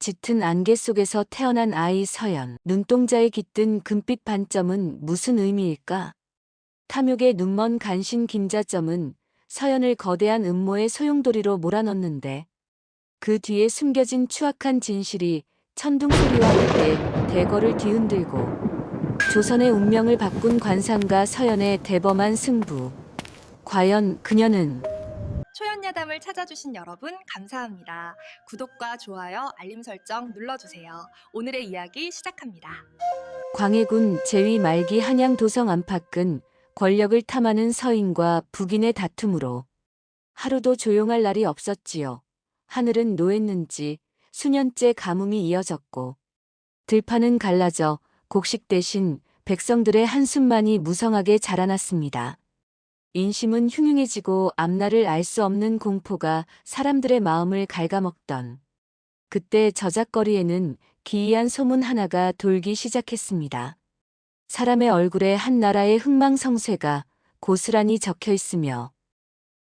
짙은 안개 속에서 태어난 아이 서연. 눈동자에 깃든 금빛 반점은 무슨 의미일까? 탐욕의 눈먼 간신 김자점은 서연을 거대한 음모의 소용돌이로 몰아넣는데 그 뒤에 숨겨진 추악한 진실이 천둥소리와 함께 대거를 뒤흔들고 조선의 운명을 바꾼 관상가 서연의 대범한 승부. 과연 그녀는 초연야담을 찾아주신 여러분 감사합니다. 구독과 좋아요, 알림 설정 눌러주세요. 오늘의 이야기 시작합니다. 광해군 제위 말기 한양 도성 안팎은 권력을 탐하는 서인과 북인의 다툼으로 하루도 조용할 날이 없었지요. 하늘은 노했는지 수년째 가뭄이 이어졌고 들판은 갈라져 곡식 대신 백성들의 한숨만이 무성하게 자라났습니다. 인심은 흉흉해지고 앞날을 알 수 없는 공포가 사람들의 마음을 갉아먹던 그때 저작거리에는 기이한 소문 하나가 돌기 시작했습니다. 사람의 얼굴에 한 나라의 흥망성쇠가 고스란히 적혀 있으며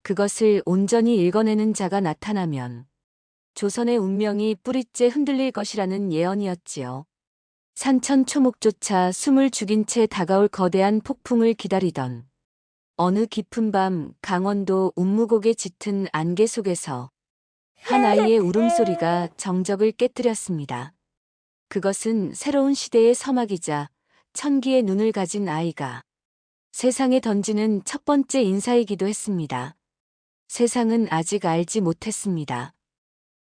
그것을 온전히 읽어내는 자가 나타나면 조선의 운명이 뿌리째 흔들릴 것이라는 예언이었지요. 산천초목조차 숨을 죽인 채 다가올 거대한 폭풍을 기다리던 어느 깊은 밤 강원도 운무곡에 짙은 안개 속에서 한 아이의 울음소리가 정적을 깨뜨렸습니다. 그것은 새로운 시대의 서막이자 천기의 눈을 가진 아이가 세상에 던지는 첫 번째 인사이기도 했습니다. 세상은 아직 알지 못했습니다.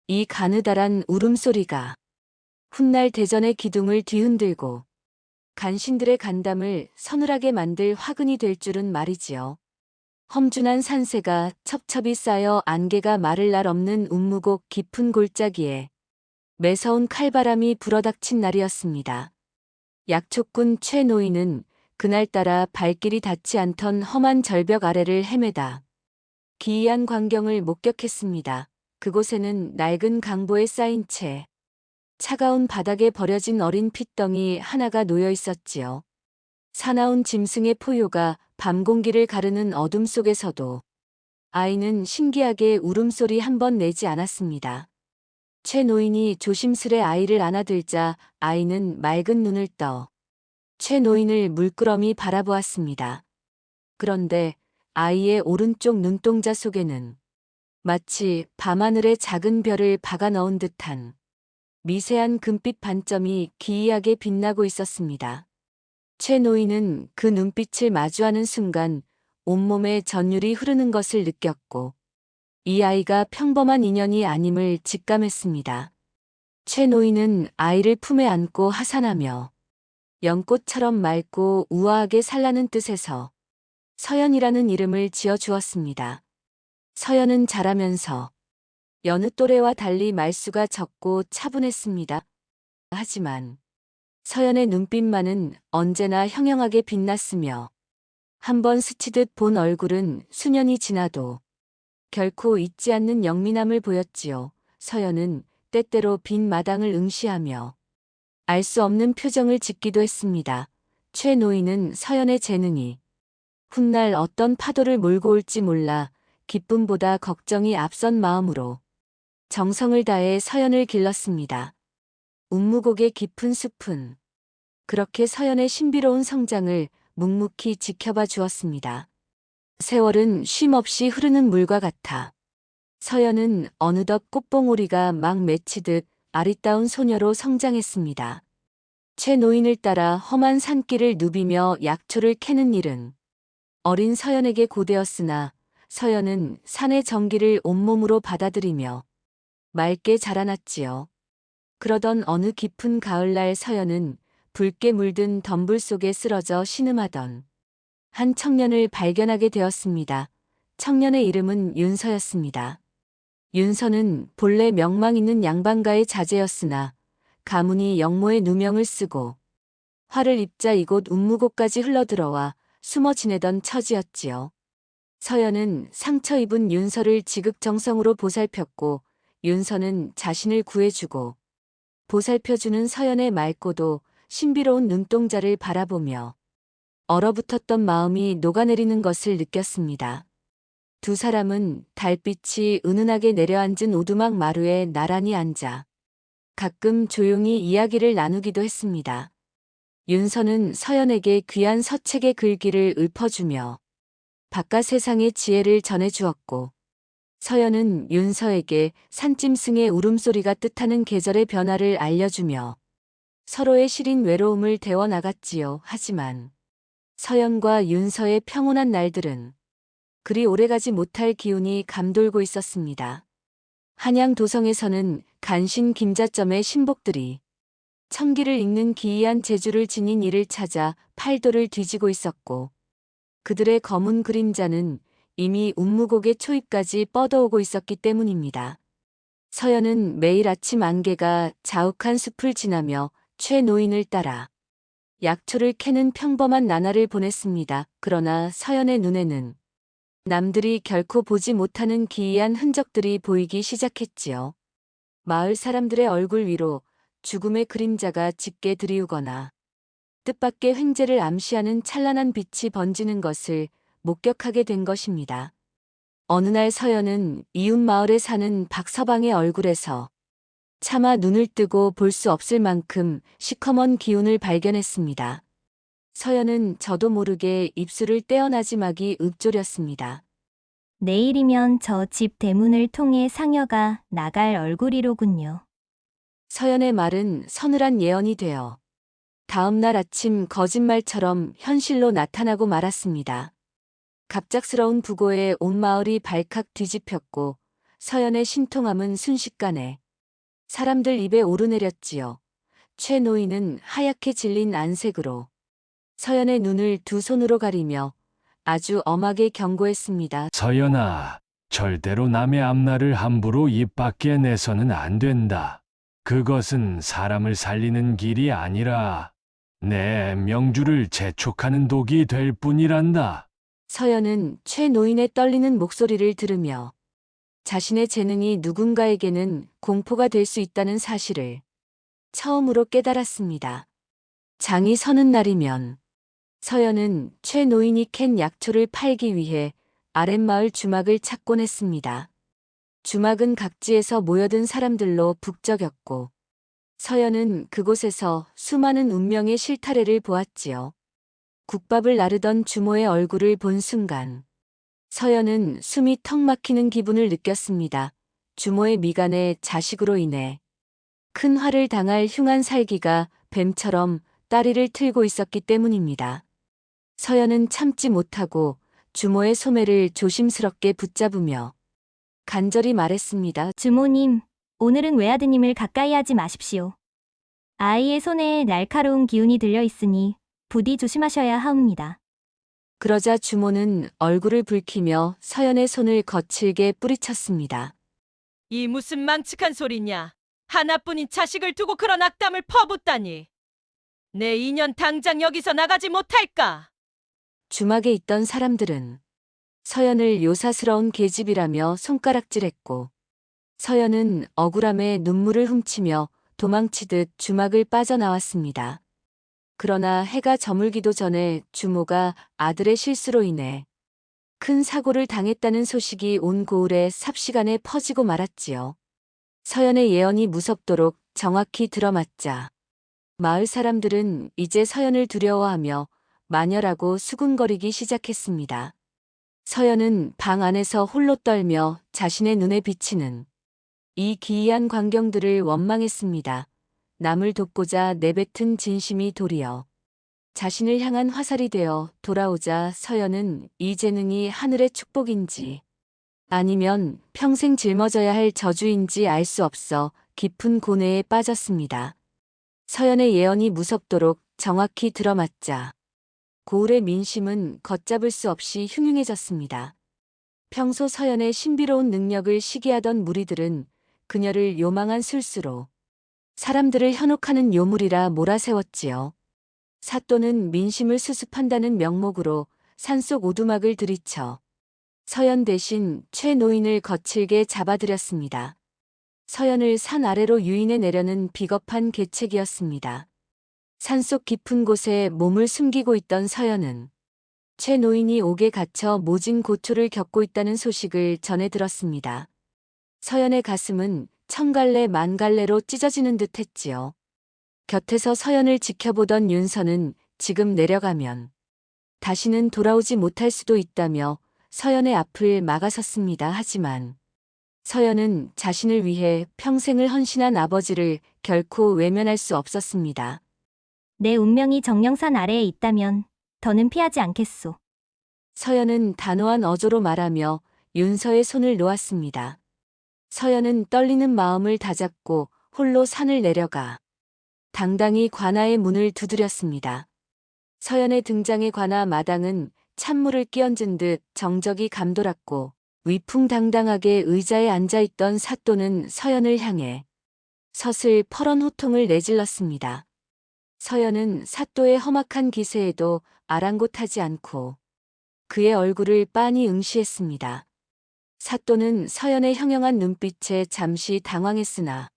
이 가느다란 울음소리가 훗날 대전의 기둥을 뒤흔들고 간신들의 간담을 서늘하게 만들 화근이 될 줄은 말이지요. 험준한 산세가 첩첩이 쌓여 안개가 마를 날 없는 운무곡 깊은 골짜기에 매서운 칼바람이 불어닥친 날이었습니다. 약초꾼 최 노인은 그날따라 발길이 닿지 않던 험한 절벽 아래를 헤매다 기이한 광경을 목격했습니다. 그곳에는 낡은 강보에 쌓인 채 차가운 바닥에 버려진 어린 핏덩이 하나가 놓여 있었지요. 사나운 짐승의 포효가 밤 공기를 가르는 어둠 속에서도 아이는 신기하게 울음소리 한 번 내지 않았습니다. 최 노인이 조심스레 아이를 안아들자 아이는 맑은 눈을 떠 최 노인을 물끄러미 바라보았습니다. 그런데 아이의 오른쪽 눈동자 속에는 마치 밤하늘에 작은 별을 박아 넣은 듯한 미세한 금빛 반점이 기이하게 빛나고 있었습니다. 최 노인은 그 눈빛을 마주하는 순간 온몸에 전율이 흐르는 것을 느꼈고 이 아이가 평범한 인연이 아님을 직감했습니다. 최 노인은 아이를 품에 안고 하산하며 연꽃처럼 맑고 우아하게 살라는 뜻에서 서연이라는 이름을 지어주었습니다. 서연은 자라면서 여느 또래와 달리 말수가 적고 차분했습니다. 하지만 서연의 눈빛만은 언제나 형형하게 빛났으며 한번 스치듯 본 얼굴은 수년이 지나도 결코 잊지 않는 영민함을 보였지요. 서연은 때때로 빈 마당을 응시하며 알 수 없는 표정을 짓기도 했습니다. 최 노인은 서연의 재능이 훗날 어떤 파도를 몰고 올지 몰라 기쁨보다 걱정이 앞선 마음으로 정성을 다해 서연을 길렀습니다. 운무곡의 깊은 숲은 그렇게 서연의 신비로운 성장을 묵묵히 지켜봐 주었습니다. 세월은 쉼없이 흐르는 물과 같아 서연은 어느덧 꽃봉오리가 막 맺히듯 아리따운 소녀로 성장했습니다. 최 노인을 따라 험한 산길을 누비며 약초를 캐는 일은 어린 서연에게 고되었으나 서연은 산의 정기를 온몸으로 받아들이며 맑게 자라났지요. 그러던 어느 깊은 가을날 서연은 붉게 물든 덤불 속에 쓰러져 신음하던 한 청년을 발견하게 되었습니다. 청년의 이름은 윤서였습니다. 윤서는 본래 명망 있는 양반가의 자제였으나 가문이 영모의 누명을 쓰고 화를 입자 이곳 운무곡까지 흘러들어와 숨어 지내던 처지였지요. 서연은 상처 입은 윤서를 지극정성으로 보살폈고 윤서는 자신을 구해주고 보살펴주는 서연의 맑고도 신비로운 눈동자를 바라보며 얼어붙었던 마음이 녹아내리는 것을 느꼈습니다. 두 사람은 달빛이 은은하게 내려앉은 오두막 마루에 나란히 앉아 가끔 조용히 이야기를 나누기도 했습니다. 윤서는 서연에게 귀한 서책의 글귀를 읊어주며 바깥 세상의 지혜를 전해주었고, 서연은 윤서에게 산짐승의 울음소리가 뜻하는 계절의 변화를 알려주며 서로의 시린 외로움을 데워나갔지요. 하지만 서연과 윤서의 평온한 날들은 그리 오래가지 못할 기운이 감돌고 있었습니다. 한양 도성에서는 간신 김자점의 신복들이 천기를 읽는 기이한 재주를 지닌 이를 찾아 팔도를 뒤지고 있었고, 그들의 검은 그림자는 이미 운무곡의 초입까지 뻗어오고 있었기 때문입니다. 서연은 매일 아침 안개가 자욱한 숲을 지나며 최 노인을 따라 약초를 캐는 평범한 나날을 보냈습니다. 그러나 서연의 눈에는 남들이 결코 보지 못하는 기이한 흔적들이 보이기 시작했지요. 마을 사람들의 얼굴 위로 죽음의 그림자가 짙게 드리우거나 뜻밖의 횡재를 암시하는 찬란한 빛이 번지는 것을 목격하게 된 것입니다. 어느 날 서연은 이웃 마을에 사는 박서방의 얼굴에서 차마 눈을 뜨고 볼 수 없을 만큼 시커먼 기운을 발견했습니다. 서연은 저도 모르게 입술을 떼어나지막이 읊조렸습니다. 내일이면 저 집 대문을 통해 상여가 나갈 얼굴이로군요. 서연의 말은 서늘한 예언이 되어 다음 날 아침 거짓말처럼 현실로 나타나고 말았습니다. 갑작스러운 부고에 온 마을이 발칵 뒤집혔고 서연의 신통함은 순식간에 사람들 입에 오르내렸지요. 최 노인은 하얗게 질린 안색으로 서연의 눈을 두 손으로 가리며 아주 엄하게 경고했습니다. 서연아, 절대로 남의 앞날을 함부로 입 밖에 내서는 안 된다. 그것은 사람을 살리는 길이 아니라 내 명주를 재촉하는 독이 될 뿐이란다. 서연은 최 노인의 떨리는 목소리를 들으며 자신의 재능이 누군가에게는 공포가 될 수 있다는 사실을 처음으로 깨달았습니다. 장이 서는 날이면 서연은 최 노인이 캔 약초를 팔기 위해 아랫마을 주막을 찾곤 했습니다. 주막은 각지에서 모여든 사람들로 북적였고 서연은 그곳에서 수많은 운명의 실타래를 보았지요. 국밥을 나르던 주모의 얼굴을 본 순간 서연은 숨이 턱 막히는 기분을 느꼈습니다. 주모의 미간에 자식으로 인해 큰 화를 당할 흉한 살기가 뱀처럼 다리를 틀고 있었기 때문입니다. 서연은 참지 못하고 주모의 소매를 조심스럽게 붙잡으며 간절히 말했습니다. 주모님, 오늘은 외아드님을 가까이 하지 마십시오. 아이의 손에 날카로운 기운이 들려 있으니 부디 조심하셔야 하옵니다. 그러자 주모는 얼굴을 붉히며 서연의 손을 거칠게 뿌리쳤습니다. 이 무슨 망측한 소리냐? 하나뿐인 자식을 두고 그런 악담을 퍼붓다니. 내 인연 당장 여기서 나가지 못할까? 주막에 있던 사람들은 서연을 요사스러운 계집이라며 손가락질했고 서연은 억울함에 눈물을 훔치며 도망치듯 주막을 빠져나왔습니다. 그러나 해가 저물기도 전에 주모가 아들의 실수로 인해 큰 사고를 당했다는 소식이 온 고을에 삽시간에 퍼지고 말았지요. 서연의 예언이 무섭도록 정확히 들어맞자 마을 사람들은 이제 서연을 두려워하며 마녀라고 수군거리기 시작했습니다. 서연은 방 안에서 홀로 떨며 자신의 눈에 비치는 이 기이한 광경들을 원망했습니다. 남을 돕고자 내뱉은 진심이 도리어 자신을 향한 화살이 되어 돌아오자 서연은 이 재능이 하늘의 축복인지 아니면 평생 짊어져야 할 저주인지 알 수 없어 깊은 고뇌에 빠졌습니다. 서연의 예언이 무섭도록 정확히 들어맞자 고을의 민심은 걷잡을 수 없이 흉흉해졌습니다. 평소 서연의 신비로운 능력을 시기하던 무리들은 그녀를 요망한 술수로 사람들을 현혹하는 요물이라 몰아세웠지요. 사또는 민심을 수습한다는 명목으로 산속 오두막을 들이쳐 서연 대신 최 노인을 거칠게 잡아들였습니다. 서연을 산 아래로 유인해 내려는 비겁한 계책이었습니다. 산속 깊은 곳에 몸을 숨기고 있던 서연은 최 노인이 옥에 갇혀 모진 고초를 겪고 있다는 소식을 전해 들었습니다. 서연의 가슴은 천갈래 만갈래로 찢어지는 듯 했지요. 곁에서 서연을 지켜보던 윤서는 지금 내려가면 다시는 돌아오지 못할 수도 있다며 서연의 앞을 막아섰습니다. 하지만 서연은 자신을 위해 평생을 헌신한 아버지를 결코 외면할 수 없었습니다. 내 운명이 정령산 아래에 있다면 더는 피하지 않겠소. 서연은 단호한 어조로 말하며 윤서의 손을 놓았습니다. 서연은 떨리는 마음을 다잡고 홀로 산을 내려가 당당히 관아의 문을 두드렸습니다. 서연의 등장에 관아 마당은 찬물을 끼얹은 듯 정적이 감돌았고 위풍당당하게 의자에 앉아있던 사또는 서연을 향해 서슬 퍼런 호통을 내질렀습니다. 서연은 사또의 험악한 기세에도 아랑곳하지 않고 그의 얼굴을 빤히 응시했습니다. 사또는 서연의 형형한 눈빛에 잠시 당황했으나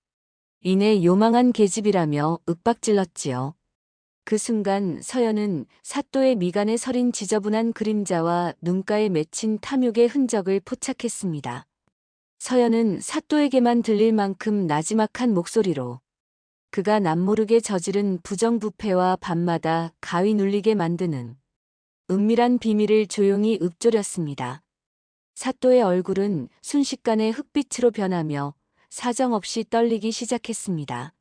이내 요망한 계집이라며 윽박질렀지요. 그 순간 서연은 사또의 미간에 서린 지저분한 그림자와 눈가에 맺힌 탐욕의 흔적을 포착했습니다. 서연은 사또에게만 들릴 만큼 나지막한 목소리로 그가 남모르게 저지른 부정부패와 밤마다 가위 눌리게 만드는 은밀한 비밀을 조용히 읊조렸습니다. 사또의 얼굴은 순식간에 흑빛으로 변하며 사정없이 떨리기 시작했습니다.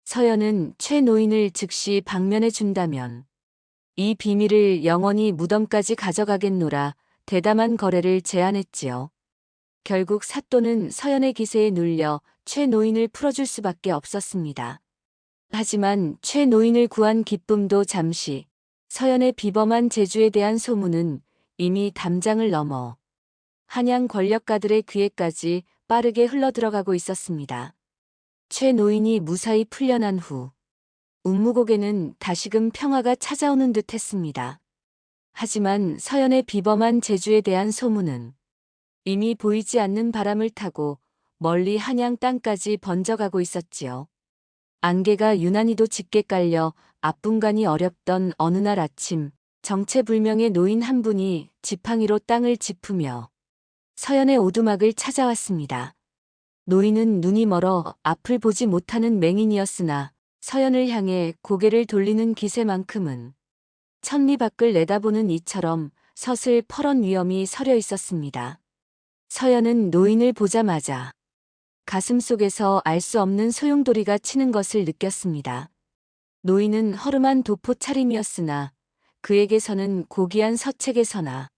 서연은 최 노인을 즉시 방면해 준다면 이 비밀을 영원히 무덤까지 가져가겠노라 대담한 거래를 제안했지요. 결국 사또는 서연의 기세에 눌려 최 노인을 풀어줄 수밖에 없었습니다. 하지만 최 노인을 구한 기쁨도 잠시, 서연의 비범한 재주에 대한 소문은 이미 담장을 넘어 한양 권력가들의 귀에까지 빠르게 흘러들어가고 있었습니다. 최 노인이 무사히 풀려난 후 운무곡에는 다시금 평화가 찾아오는 듯 했습니다. 하지만 서연의 비범한 재주에 대한 소문은 이미 보이지 않는 바람을 타고 멀리 한양 땅까지 번져가고 있었지요. 안개가 유난히도 짙게 깔려 앞분간이 어렵던 어느 날 아침, 정체불명의 노인 한 분이 지팡이로 땅을 짚으며 서연의 오두막을 찾아왔습니다. 노인은 눈이 멀어 앞을 보지 못하는 맹인이었으나 서연을 향해 고개를 돌리는 기세만큼은 천리 밖을 내다보는 이처럼 서슬 퍼런 위엄이 서려 있었습니다. 서연은 노인을 보자마자 가슴속에서 알 수 없는 소용돌이가 치는 것을 느꼈습니다. 노인은 허름한 도포 차림이었으나 그에게서는 고귀한 서책에서나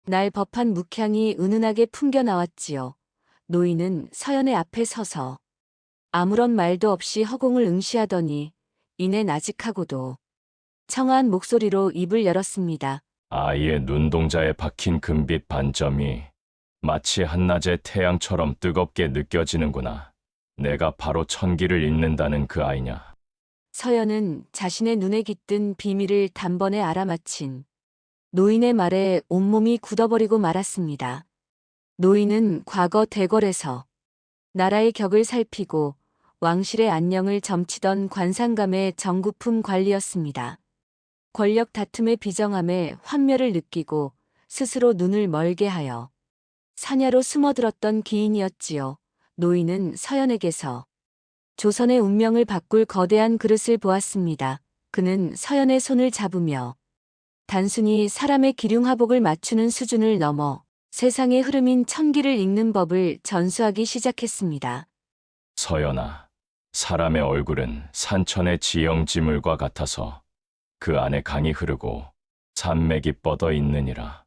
날 법한 묵향이 은은하게 풍겨 나왔지요. 노인은 서연의 앞에 서서 아무런 말도 없이 허공을 응시하더니 이내 나직하고도 청아한 목소리로 입을 열었습니다. 아이의 눈동자에 박힌 금빛 반점이 마치 한낮의 태양처럼 뜨겁게 느껴지는구나. 내가 바로 천기를 읽는다는 그 아이냐. 서연은 자신의 눈에 깃든 비밀을 단번에 알아맞힌 노인의 말에 온몸이 굳어버리고 말았습니다. 노인은 과거 대궐에서 나라의 격을 살피고 왕실의 안녕을 점치던 관상감의 정구품 관리였습니다. 권력 다툼의 비정함에 환멸을 느끼고 스스로 눈을 멀게 하여 사냐로 숨어들었던 기인이었지요. 노인은 서연에게서 조선의 운명을 바꿀 거대한 그릇을 보았습니다. 그는 서연의 손을 잡으며 단순히 사람의 기륭하복을 맞추는 수준을 넘어 세상의 흐름인 천기를 읽는 법을 전수하기 시작했습니다. 서연아, 사람의 얼굴은 산천의 지형지물과 같아서 그 안에 강이 흐르고 산맥이 뻗어 있느니라.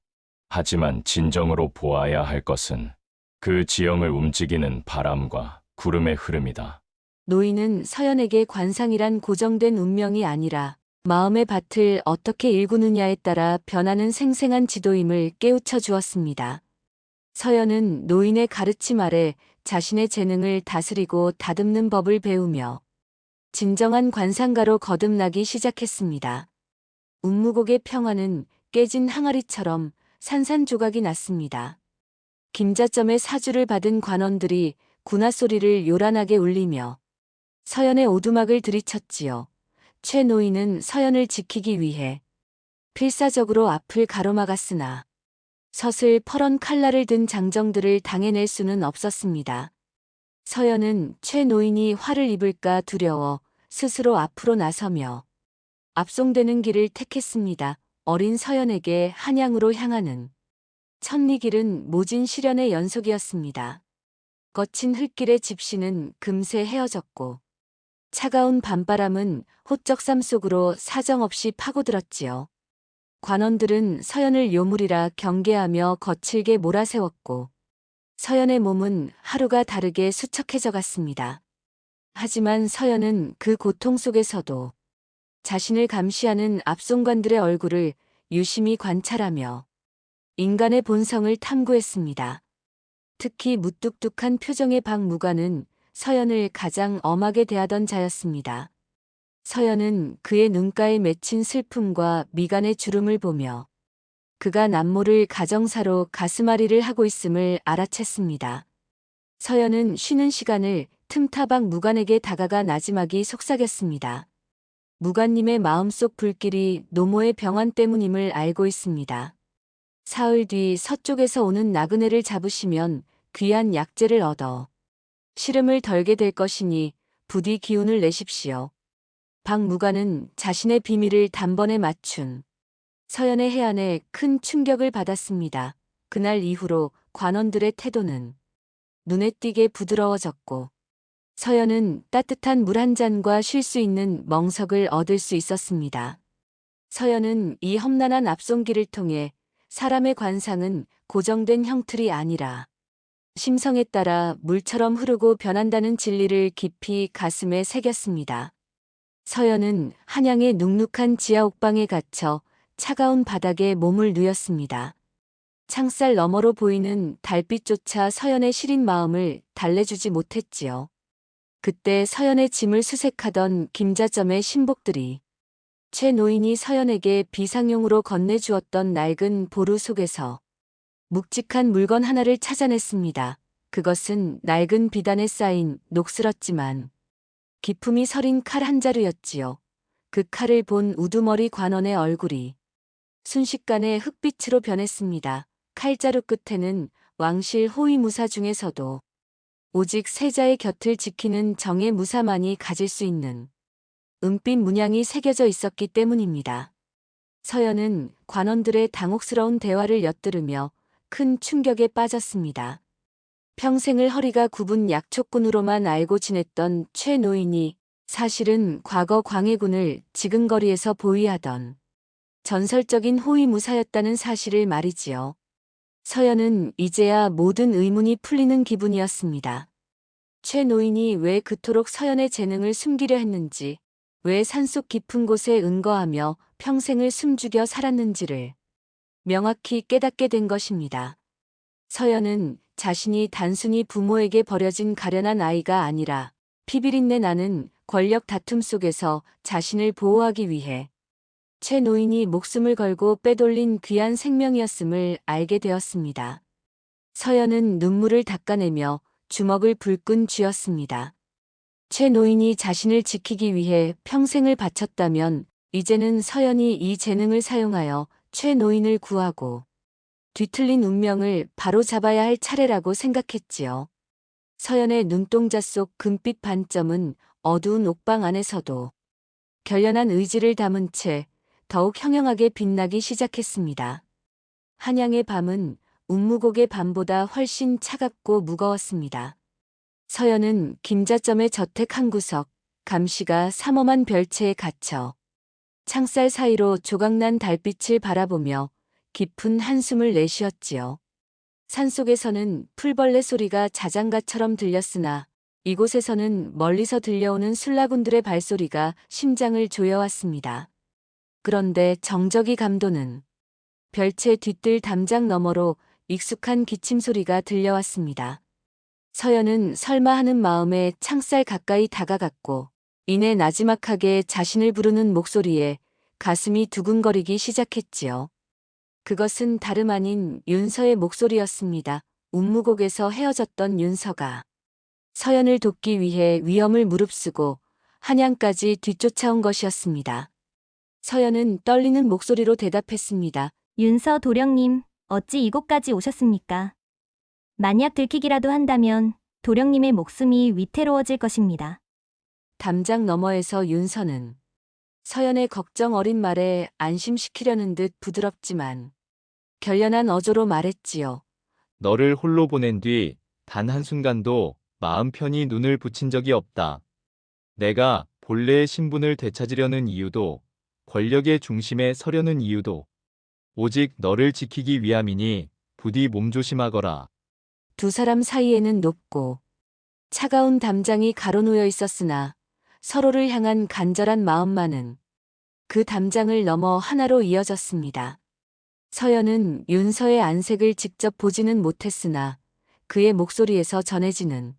하지만 진정으로 보아야 할 것은 그 지형을 움직이는 바람과 구름의 흐름이다. 노인은 서연에게 관상이란 고정된 운명이 아니라 마음의 밭을 어떻게 일구느냐에 따라 변하는 생생한 지도임을 깨우쳐 주었습니다. 서연은 노인의 가르침 아래 자신의 재능을 다스리고 다듬는 법을 배우며 진정한 관상가로 거듭나기 시작했습니다. 운무곡의 평화는 깨진 항아리처럼 산산조각이 났습니다. 김자점의 사주를 받은 관원들이 군화 소리를 요란하게 울리며 서연의 오두막을 들이쳤지요. 최 노인은 서연을 지키기 위해 필사적으로 앞을 가로막았으나 서슬 퍼런 칼날을 든 장정들을 당해낼 수는 없었습니다. 서연은 최 노인이 화를 입을까 두려워 스스로 앞으로 나서며 압송되는 길을 택했습니다. 어린 서연에게 한양으로 향하는 천리길은 모진 시련의 연속이었습니다. 거친 흙길의 집시는 금세 헤어졌고 차가운 밤바람은 호적삼 속으로 사정없이 파고들었지요. 관원들은 서연을 요물이라 경계하며 거칠게 몰아세웠고 서연의 몸은 하루가 다르게 수척해져 갔습니다. 하지만 서연은 그 고통 속에서도 자신을 감시하는 압송관들의 얼굴을 유심히 관찰하며 인간의 본성을 탐구했습니다. 특히 무뚝뚝한 표정의 박무관은 서연을 가장 엄하게 대하던 자였습니다. 서연은 그의 눈가에 맺힌 슬픔과 미간의 주름을 보며 그가 남모를 가정사로 가슴앓이를 하고 있음을 알아챘습니다. 서연은 쉬는 시간을 틈타 박무관에게 다가가 나지막이 속삭였습니다. 무관님의 마음속 불길이 노모의 병환 때문임을 알고 있습니다. 사흘 뒤 서쪽에서 오는 나그네를 잡으시면 귀한 약재를 얻어 시름을 덜게 될 것이니 부디 기운을 내십시오. 박무관은 자신의 비밀을 단번에 맞춘 서연의 해안에 큰 충격을 받았습니다. 그날 이후로 관원들의 태도는 눈에 띄게 부드러워졌고 서연은 따뜻한 물 한 잔과 쉴 수 있는 멍석을 얻을 수 있었습니다. 서연은 이 험난한 압송길을 통해 사람의 관상은 고정된 형틀이 아니라 심성에 따라 물처럼 흐르고 변한다는 진리를 깊이 가슴에 새겼습니다. 서연은 한양의 눅눅한 지하 옥방에 갇혀 차가운 바닥에 몸을 누였습니다. 창살 너머로 보이는 달빛조차 서연의 시린 마음을 달래주지 못했지요. 그때 서연의 짐을 수색하던 김자점의 신복들이 최 노인이 서연에게 비상용으로 건네주었던 낡은 보루 속에서 묵직한 물건 하나를 찾아냈습니다. 그것은 낡은 비단에 쌓인 녹슬었지만 기품이 서린 칼 한 자루였지요. 그 칼을 본 우두머리 관원의 얼굴이 순식간에 흑빛으로 변했습니다. 칼자루 끝에는 왕실 호위무사 중에서도 오직 세자의 곁을 지키는 정의 무사만이 가질 수 있는 은빛 문양이 새겨져 있었기 때문입니다. 서연은 관원들의 당혹스러운 대화를 엿들으며 큰 충격에 빠졌습니다. 평생을 허리가 굽은 약초꾼으로만 알고 지냈던 최 노인이 사실은 과거 광해군을 지근거리에서 보위하던 전설적인 호위무사였다는 사실을 말이지요. 서연은 이제야 모든 의문이 풀리는 기분이었습니다. 최 노인이 왜 그토록 서연의 재능을 숨기려 했는지, 왜 산속 깊은 곳에 은거하며 평생을 숨죽여 살았는지를 명확히 깨닫게 된 것입니다. 서연은 자신이 단순히 부모에게 버려진 가련한 아이가 아니라 피비린내 나는 권력 다툼 속에서 자신을 보호하기 위해 최 노인이 목숨을 걸고 빼돌린 귀한 생명이었음을 알게 되었습니다. 서연은 눈물을 닦아내며 주먹을 불끈 쥐었습니다. 최 노인이 자신을 지키기 위해 평생을 바쳤다면 이제는 서연이 이 재능을 사용하여 최 노인을 구하고 뒤틀린 운명을 바로잡아야 할 차례라고 생각했지요. 서연의 눈동자 속 금빛 반점은 어두운 옥방 안에서도 결연한 의지를 담은 채 더욱 형형하게 빛나기 시작했습니다. 한양의 밤은 운무곡의 밤보다 훨씬 차갑고 무거웠습니다. 서연은 김자점의 저택 한 구석, 감시가 삼엄한 별채에 갇혀 창살 사이로 조각난 달빛을 바라보며 깊은 한숨을 내쉬었지요. 산속에서는 풀벌레 소리가 자장가처럼 들렸으나 이곳에서는 멀리서 들려오는 술라군들의 발소리가 심장을 조여왔습니다. 그런데 정적이 감도는 별채 뒤뜰 담장 너머로 익숙한 기침 소리가 들려왔습니다. 서연은 설마 하는 마음에 창살 가까이 다가갔고 이내 나지막하게 자신을 부르는 목소리에 가슴이 두근거리기 시작했지요. 그것은 다름 아닌 윤서의 목소리였습니다. 운무곡에서 헤어졌던 윤서가 서연을 돕기 위해 위험을 무릅쓰고 한양까지 뒤쫓아온 것이었습니다. 서연은 떨리는 목소리로 대답했습니다. 윤서 도령님, 어찌 이곳까지 오셨습니까? 만약 들키기라도 한다면 도령님의 목숨이 위태로워질 것입니다. 담장 너머에서 윤서는 서연의 걱정 어린 말에 안심시키려는 듯 부드럽지만 결연한 어조로 말했지요. 너를 홀로 보낸 뒤 단 한순간도 마음 편히 눈을 붙인 적이 없다. 내가 본래의 신분을 되찾으려는 이유도 권력의 중심에 서려는 이유도 오직 너를 지키기 위함이니 부디 몸조심하거라. 두 사람 사이에는 높고 차가운 담장이 가로놓여 있었으나 서로를 향한 간절한 마음만은 그 담장을 넘어 하나로 이어졌습니다. 서연은 윤서의 안색을 직접 보지는 못했으나 그의 목소리에서 전해지는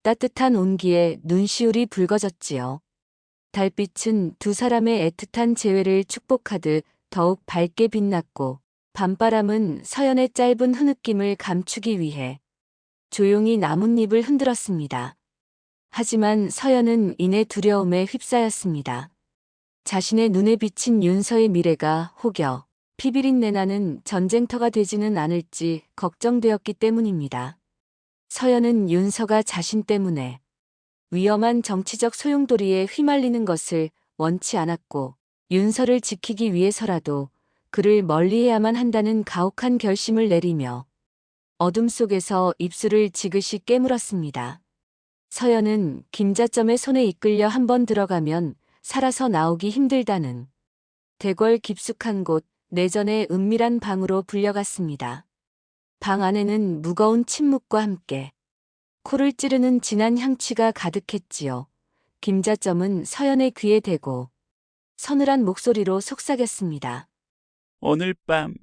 따뜻한 온기에 눈시울이 붉어졌지요. 달빛은 두 사람의 애틋한 재회를 축복하듯 더욱 밝게 빛났고 밤바람은 서연의 짧은 흐느낌을 감추기 위해 조용히 나뭇잎을 흔들었습니다. 하지만 서연은 이내 두려움에 휩싸였습니다. 자신의 눈에 비친 윤서의 미래가 혹여 피비린내 나는 전쟁터가 되지는 않을지 걱정되었기 때문입니다. 서연은 윤서가 자신 때문에 위험한 정치적 소용돌이에 휘말리는 것을 원치 않았고 윤서를 지키기 위해서라도 그를 멀리해야만 한다는 가혹한 결심을 내리며 어둠 속에서 입술을 지그시 깨물었습니다. 서연은 김자점의 손에 이끌려 한번 들어가면 살아서 나오기 힘들다는 대궐 깊숙한 곳 내전의 은밀한 방으로 불려갔습니다. 방 안에는 무거운 침묵과 함께 코를 찌르는 진한 향취가 가득했지요. 김자점은 서연의 귀에 대고 서늘한 목소리로 속삭였습니다. 오늘 밤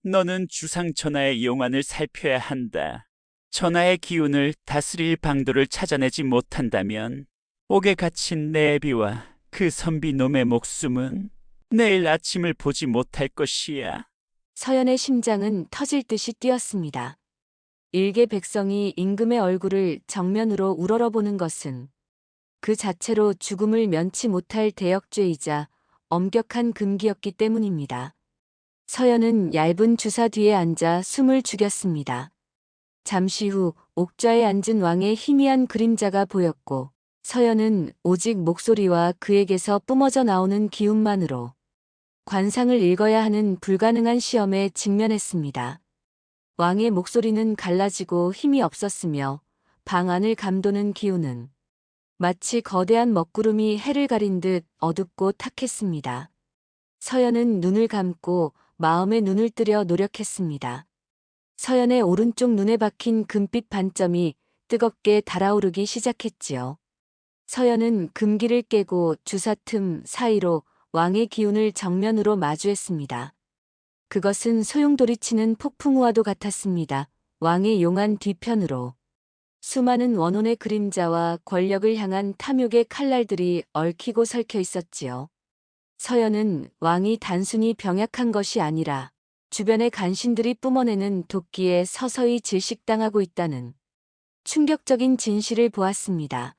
너는 주상천하의 용안을 살펴야 한다. 천하의 기운을 다스릴 방도를 찾아내지 못한다면 옥에 갇힌 내 애비와 그 선비놈의 목숨은 내일 아침을 보지 못할 것이야. 서연의 심장은 터질 듯이 뛰었습니다. 일개 백성이 임금의 얼굴을 정면으로 우러러보는 것은 그 자체로 죽음을 면치 못할 대역죄이자 엄격한 금기였기 때문입니다. 서연은 얇은 주사 뒤에 앉아 숨을 죽였습니다. 잠시 후 옥좌에 앉은 왕의 희미한 그림자가 보였고 서연은 오직 목소리와 그에게서 뿜어져 나오는 기운만으로 관상을 읽어야 하는 불가능한 시험에 직면했습니다. 왕의 목소리는 갈라지고 힘이 없었으며 방 안을 감도는 기운은 마치 거대한 먹구름이 해를 가린 듯 어둡고 탁했습니다. 서연은 눈을 감고 마음의 눈을 뜨려 노력했습니다. 서연의 오른쪽 눈에 박힌 금빛 반점이 뜨겁게 달아오르기 시작했지요. 서연은 금기를 깨고 주사 틈 사이로 왕의 기운을 정면으로 마주했습니다. 그것은 소용돌이치는 폭풍우와도 같았습니다. 왕의 용안 뒤편으로 수많은 원혼의 그림자와 권력을 향한 탐욕의 칼날들이 얽히고 설켜 있었지요. 서연은 왕이 단순히 병약한 것이 아니라 주변의 간신들이 뿜어내는 도끼에 서서히 질식당하고 있다는 충격적인 진실을 보았습니다.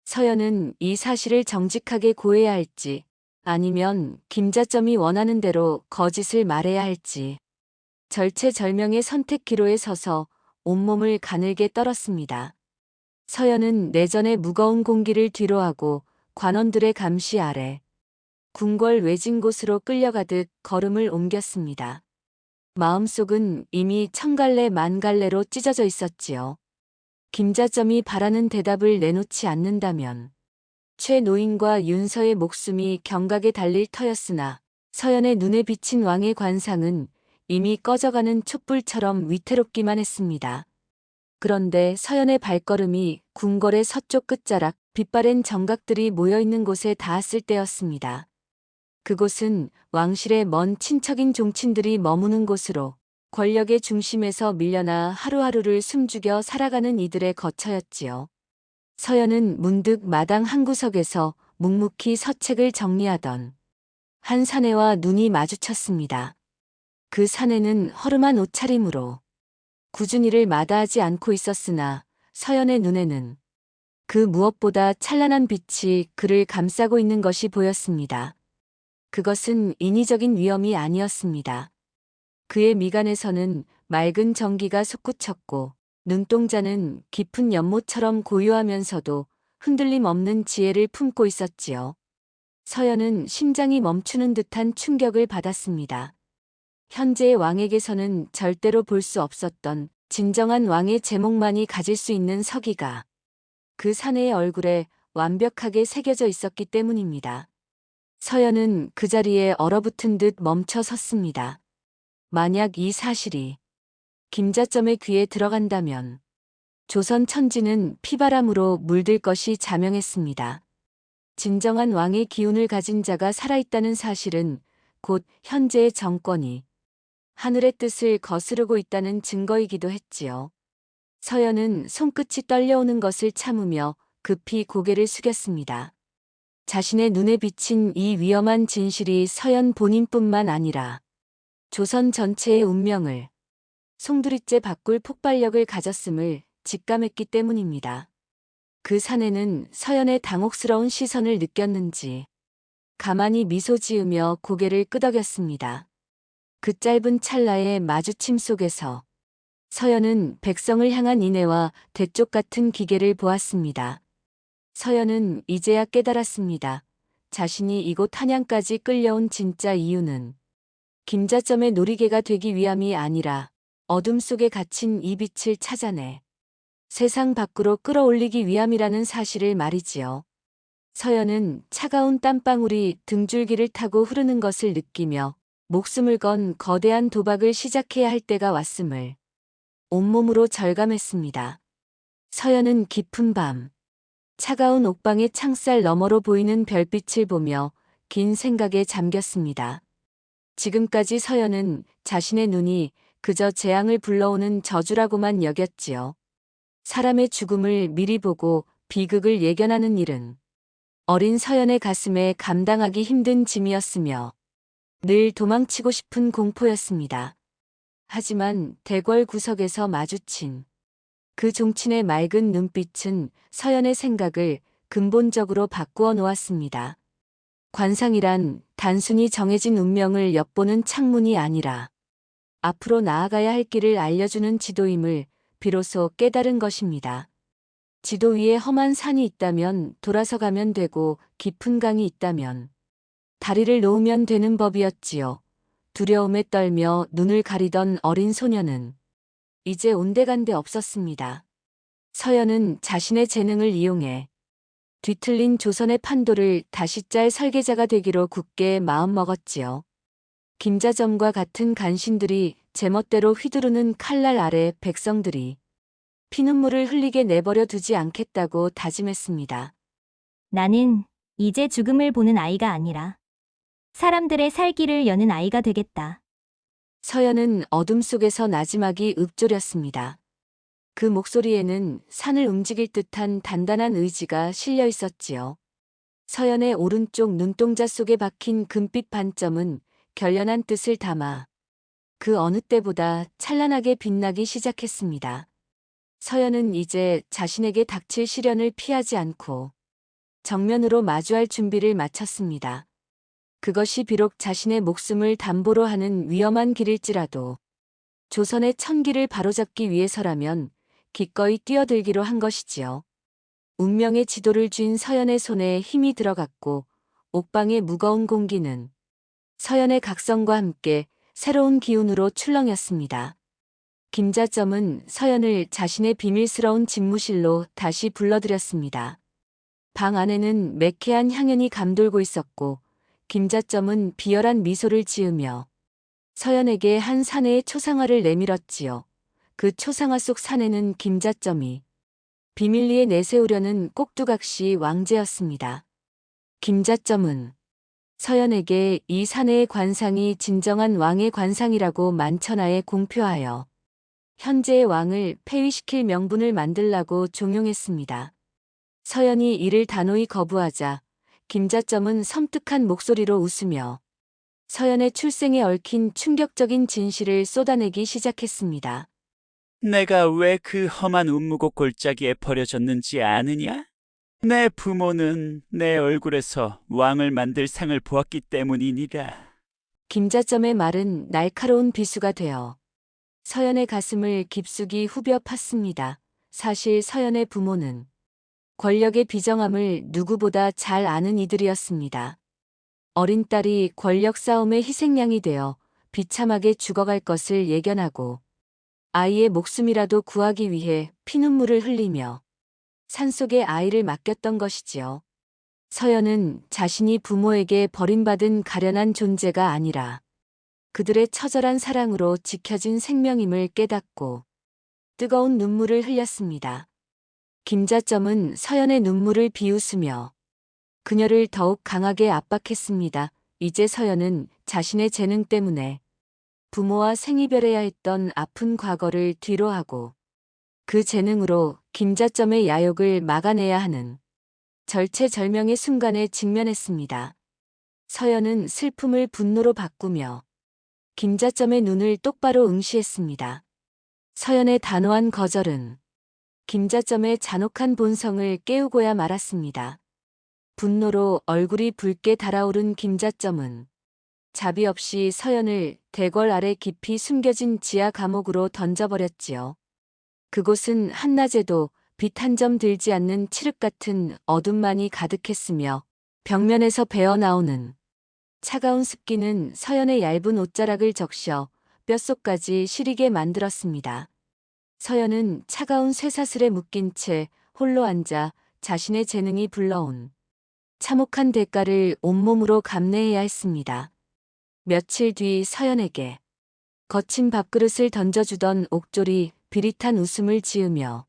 서연은 이 사실을 정직하게 고해야 할지 아니면 김자점이 원하는 대로 거짓을 말해야 할지 절체절명의 선택 기로에 서서 온몸을 가늘게 떨었습니다. 서연은 내전의 무거운 공기를 뒤로하고 관원들의 감시 아래 궁궐 외진 곳으로 끌려가듯 걸음을 옮겼습니다. 마음속은 이미 천갈래 만갈래로 찢어져 있었지요. 김자점이 바라는 대답을 내놓지 않는다면 최 노인과 윤서의 목숨이 경각에 달릴 터였으나 서연의 눈에 비친 왕의 관상은 이미 꺼져가는 촛불처럼 위태롭기만 했습니다. 그런데 서연의 발걸음이 궁궐의 서쪽 끝자락 빛바랜 정각들이 모여있는 곳에 닿았을 때였습니다. 그곳은 왕실의 먼 친척인 종친들이 머무는 곳으로 권력의 중심에서 밀려나 하루하루를 숨죽여 살아가는 이들의 거처였지요. 서연은 문득 마당 한 구석에서 묵묵히 서책을 정리하던 한 사내와 눈이 마주쳤습니다. 그 사내는 허름한 옷차림으로 꾸준히를 마다하지 않고 있었으나 서연의 눈에는 그 무엇보다 찬란한 빛이 그를 감싸고 있는 것이 보였습니다. 그것은 인위적인 위험이 아니었습니다. 그의 미간에서는 맑은 정기가 솟구쳤고 눈동자는 깊은 연못처럼 고요하면서도 흔들림 없는 지혜를 품고 있었지요. 서연은 심장이 멈추는 듯한 충격을 받았습니다. 현재의 왕에게서는 절대로 볼 수 없었던 진정한 왕의 제목만이 가질 수 있는 서기가 그 사내의 얼굴에 완벽하게 새겨져 있었기 때문입니다. 서연은 그 자리에 얼어붙은 듯 멈춰 섰습니다. 만약 이 사실이 김자점의 귀에 들어간다면 조선 천지는 피바람으로 물들 것이 자명했습니다. 진정한 왕의 기운을 가진 자가 살아있다는 사실은 곧 현재의 정권이 하늘의 뜻을 거스르고 있다는 증거이기도 했지요. 서연은 손끝이 떨려오는 것을 참으며 급히 고개를 숙였습니다. 자신의 눈에 비친 이 위험한 진실이 서연 본인뿐만 아니라 조선 전체의 운명을 송두리째 바꿀 폭발력을 가졌음을 직감했기 때문입니다. 그 사내는 서연의 당혹스러운 시선을 느꼈는지 가만히 미소 지으며 고개를 끄덕였습니다. 그 짧은 찰나의 마주침 속에서 서연은 백성을 향한 인애와 대쪽 같은 기계를 보았습니다. 서연은 이제야 깨달았습니다. 자신이 이곳 한양까지 끌려온 진짜 이유는 김자점의 놀이개가 되기 위함이 아니라 어둠 속에 갇힌 이 빛을 찾아내 세상 밖으로 끌어올리기 위함이라는 사실을 말이지요. 서연은 차가운 땀방울이 등줄기를 타고 흐르는 것을 느끼며 목숨을 건 거대한 도박을 시작해야 할 때가 왔음을 온몸으로 절감했습니다. 서연은 깊은 밤, 차가운 옥방의 창살 너머로 보이는 별빛을 보며 긴 생각에 잠겼습니다. 지금까지 서연은 자신의 눈이 그저 재앙을 불러오는 저주라고만 여겼지요. 사람의 죽음을 미리 보고 비극을 예견하는 일은 어린 서연의 가슴에 감당하기 힘든 짐이었으며 늘 도망치고 싶은 공포였습니다. 하지만 대궐 구석에서 마주친 그 종친의 맑은 눈빛은 서연의 생각을 근본적으로 바꾸어 놓았습니다. 관상이란 단순히 정해진 운명을 엿보는 창문이 아니라 앞으로 나아가야 할 길을 알려주는 지도임을 비로소 깨달은 것입니다. 지도 위에 험한 산이 있다면 돌아서 가면 되고 깊은 강이 있다면 다리를 놓으면 되는 법이었지요. 두려움에 떨며 눈을 가리던 어린 소녀는 이제 온데간데 없었습니다. 서연은 자신의 재능을 이용해 뒤틀린 조선의 판도를 다시 짤 설계자가 되기로 굳게 마음먹었지요. 김자점과 같은 간신들이 제멋대로 휘두르는 칼날 아래 백성들이 피눈물을 흘리게 내버려 두지 않겠다고 다짐했습니다. 나는 이제 죽음을 보는 아이가 아니라 사람들의 살기를 여는 아이가 되겠다. 서연은 어둠 속에서 나지막이 읊조렸습니다. 그 목소리에는 산을 움직일 듯한 단단한 의지가 실려 있었지요. 서연의 오른쪽 눈동자 속에 박힌 금빛 반점은 결연한 뜻을 담아 그 어느 때보다 찬란하게 빛나기 시작했습니다. 서연은 이제 자신에게 닥칠 시련을 피하지 않고 정면으로 마주할 준비를 마쳤습니다. 그것이 비록 자신의 목숨을 담보로 하는 위험한 길일지라도 조선의 천기를 바로잡기 위해서라면 기꺼이 뛰어들기로 한 것이지요. 운명의 지도를 쥔 서연의 손에 힘이 들어갔고 옥방의 무거운 공기는 서연의 각성과 함께 새로운 기운으로 출렁였습니다. 김자점은 서연을 자신의 비밀스러운 집무실로 다시 불러들였습니다. 방 안에는 매캐한 향연이 감돌고 있었고 김자점은 비열한 미소를 지으며 서연에게 한 사내의 초상화를 내밀었지요. 그 초상화 속 사내는 김자점이 비밀리에 내세우려는 꼭두각시 왕제였습니다. 김자점은 서연에게 이 사내의 관상이 진정한 왕의 관상이라고 만천하에 공표하여 현재의 왕을 폐위시킬 명분을 만들라고 종용했습니다. 서연이 이를 단호히 거부하자 김자점은 섬뜩한 목소리로 웃으며 서연의 출생에 얽힌 충격적인 진실을 쏟아내기 시작했습니다. 내가 왜 그 험한 운무곡 골짜기에 버려졌는지 아느냐? 내 부모는 내 얼굴에서 왕을 만들 상을 보았기 때문이니라. 김자점의 말은 날카로운 비수가 되어 서연의 가슴을 깊숙이 후벼 팠습니다. 사실 서연의 부모는 권력의 비정함을 누구보다 잘 아는 이들이었습니다. 어린 딸이 권력 싸움의 희생양이 되어 비참하게 죽어갈 것을 예견하고 아이의 목숨이라도 구하기 위해 피눈물을 흘리며 산속에 아이를 맡겼던 것이지요. 서연은 자신이 부모에게 버림받은 가련한 존재가 아니라 그들의 처절한 사랑으로 지켜진 생명임을 깨닫고 뜨거운 눈물을 흘렸습니다. 김자점은 서연의 눈물을 비웃으며 그녀를 더욱 강하게 압박했습니다. 이제 서연은 자신의 재능 때문에 부모와 생이별해야 했던 아픈 과거를 뒤로하고 그 재능으로 김자점의 야욕을 막아내야 하는 절체절명의 순간에 직면했습니다. 서연은 슬픔을 분노로 바꾸며 김자점의 눈을 똑바로 응시했습니다. 서연의 단호한 거절은 김자점의 잔혹한 본성을 깨우고야 말았습니다. 분노로 얼굴이 붉게 달아오른 김자점은 자비 없이 서연을 대궐 아래 깊이 숨겨진 지하 감옥으로 던져버렸지요. 그곳은 한낮에도 빛 한 점 들지 않는 칠흑 같은 어둠만이 가득했으며 벽면에서 배어나오는 차가운 습기는 서연의 얇은 옷자락을 적셔 뼛속까지 시리게 만들었습니다. 서연은 차가운 쇠사슬에 묶인 채 홀로 앉아 자신의 재능이 불러온 참혹한 대가를 온몸으로 감내해야 했습니다. 며칠 뒤 서연에게 거친 밥그릇을 던져주던 옥졸이 비릿한 웃음을 지으며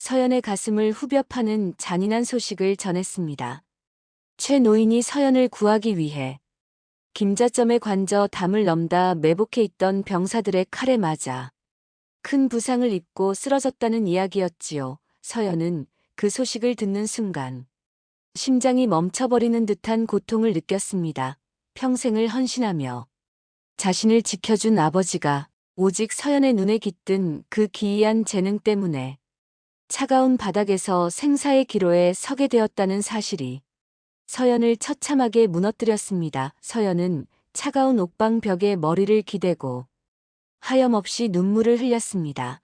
서연의 가슴을 후벼 파는 잔인한 소식을 전했습니다. 최 노인이 서연을 구하기 위해 김자점에 관저 담을 넘다 매복해 있던 병사들의 칼에 맞아 큰 부상을 입고 쓰러졌다는 이야기였지요. 서연은 그 소식을 듣는 순간 심장이 멈춰버리는 듯한 고통을 느꼈습니다. 평생을 헌신하며 자신을 지켜준 아버지가 오직 서연의 눈에 깃든 그 기이한 재능 때문에 차가운 바닥에서 생사의 기로에 서게 되었다는 사실이 서연을 처참하게 무너뜨렸습니다. 서연은 차가운 옥방 벽에 머리를 기대고 하염없이 눈물을 흘렸습니다.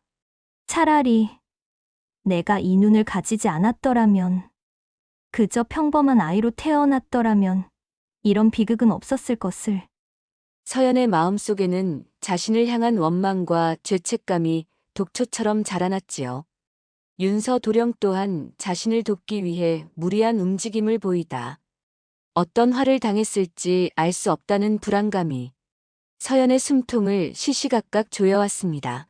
차라리 내가 이 눈을 가지지 않았더라면, 그저 평범한 아이로 태어났더라면 이런 비극은 없었을 것을. 서연의 마음속에는 자신을 향한 원망과 죄책감이 독초처럼 자라났지요. 윤서 도령 또한 자신을 돕기 위해 무리한 움직임을 보이다 어떤 화를 당했을지 알 수 없다는 불안감이 서연의 숨통을 시시각각 조여왔습니다.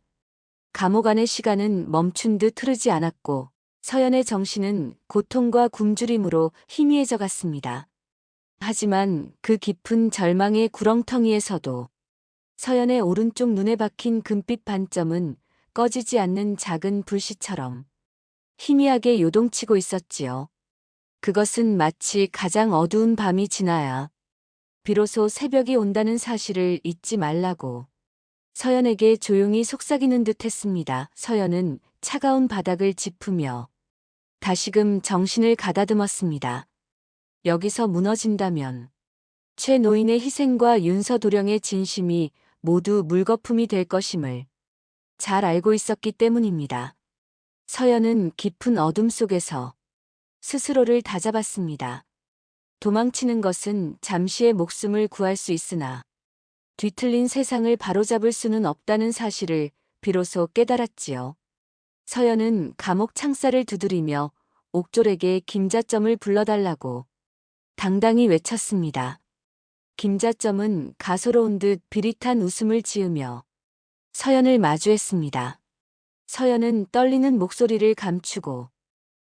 감옥 안의 시간은 멈춘 듯 흐르지 않았고 서연의 정신은 고통과 굶주림으로 희미해져 갔습니다. 하지만 그 깊은 절망의 구렁텅이에서도 서연의 오른쪽 눈에 박힌 금빛 반점은 꺼지지 않는 작은 불씨처럼 희미하게 요동치고 있었지요. 그것은 마치 가장 어두운 밤이 지나야 비로소 새벽이 온다는 사실을 잊지 말라고 서연에게 조용히 속삭이는 듯 했습니다. 서연은 차가운 바닥을 짚으며 다시금 정신을 가다듬었습니다. 여기서 무너진다면 최 노인의 희생과 윤서도령의 진심이 모두 물거품이 될 것임을 잘 알고 있었기 때문입니다. 서연은 깊은 어둠 속에서 스스로를 다잡았습니다. 도망치는 것은 잠시의 목숨을 구할 수 있으나 뒤틀린 세상을 바로잡을 수는 없다는 사실을 비로소 깨달았지요. 서연은 감옥 창살을 두드리며 옥졸에게 김자점을 불러달라고 당당히 외쳤습니다. 김자점은 가소로운 듯 비릿한 웃음을 지으며 서연을 마주했습니다. 서연은 떨리는 목소리를 감추고